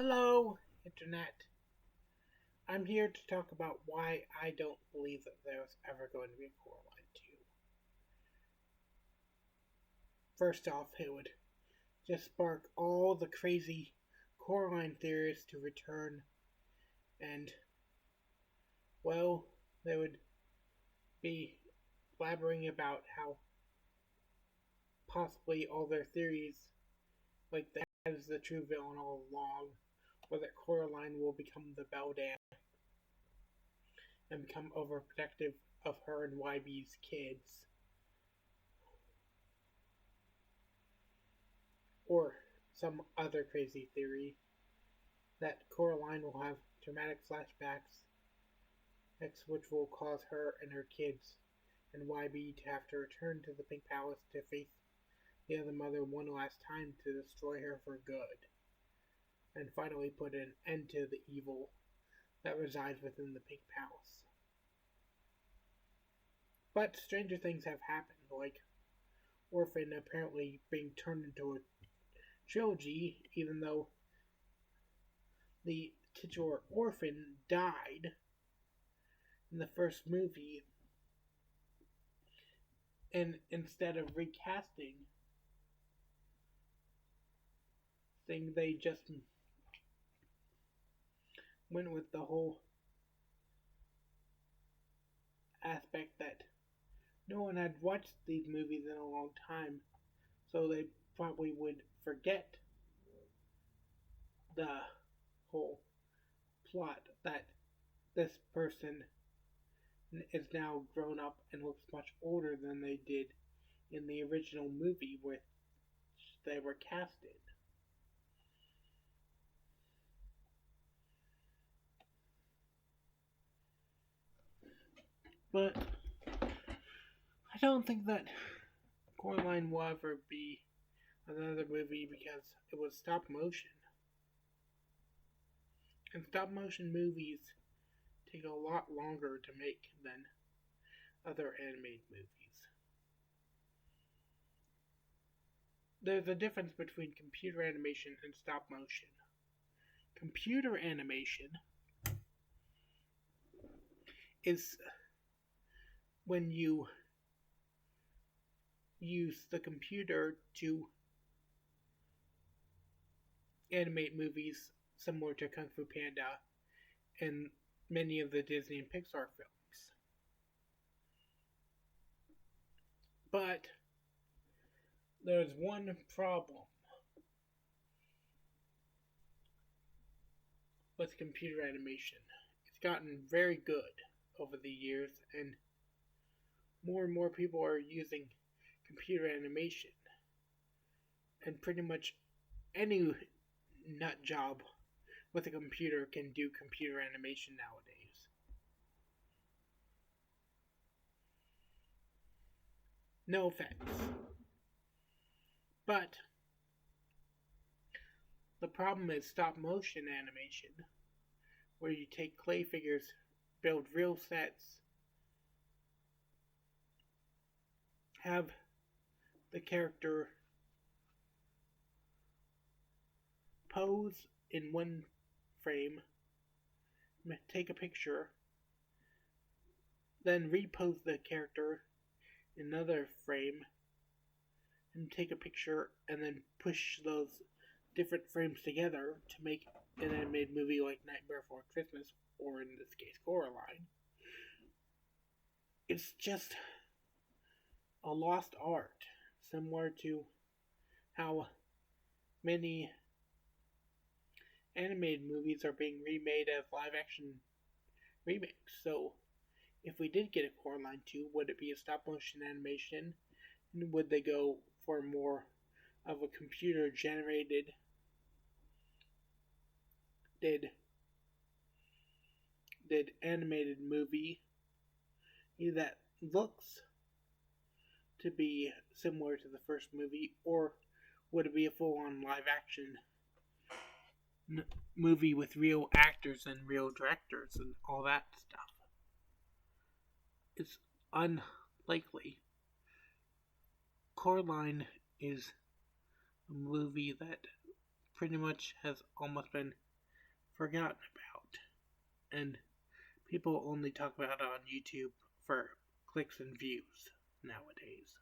Hello, Internet. I'm here to talk about why I don't believe that there's ever going to be a Coraline 2. First off, it would just spark all the crazy Coraline theorists to return, and, well, they would be blabbering about how possibly all their theories, like that is the true villain all along, or that Coraline will become the Beldam and become overprotective of her and YB's kids. Or some other crazy theory that Coraline will have dramatic flashbacks, which will cause her and her kids and YB to have to return to the Pink Palace to face the other mother one last time to destroy her for good, and finally put an end to the evil that resides within the Pink Palace. But stranger things have happened, like Orphan apparently being turned into a trilogy, even though the titular Orphan died in the first movie, and instead of recasting thing, they just went with the whole aspect that no one had watched these movies in a long time, so they probably would forget the whole plot that this person is now grown up and looks much older than they did in the original movie which they were casted. But I don't think that Coraline will ever be another movie because it was stop motion. And stop motion movies take a lot longer to make than other animated movies. There's a difference between computer animation and stop motion. Computer animation is when you use the computer to animate movies similar to Kung Fu Panda and many of the Disney and Pixar films. But there's one problem with computer animation. It's gotten very good over the years, and more people are using computer animation. And pretty much any nut job with a computer can do computer animation nowadays. No offense. But the problem is stop motion animation, where you take clay figures, build real sets, have the character pose in one frame, take a picture, then repose the character in another frame, and take a picture, and then push those different frames together to make an animated movie like Nightmare Before Christmas, or in this case, Coraline. It's just a lost art, similar to how many animated movies are being remade as live action remakes. So, if we did get a Coraline 2, would it be a stop motion animation? And would they go for more of a computer generated did animated movie that looks to be similar to the first movie, or would it be a full-on live-action movie with real actors and real directors and all that stuff? It's unlikely. Coraline is a movie that pretty much has almost been forgotten about. And people only talk about it on YouTube for clicks and views nowadays.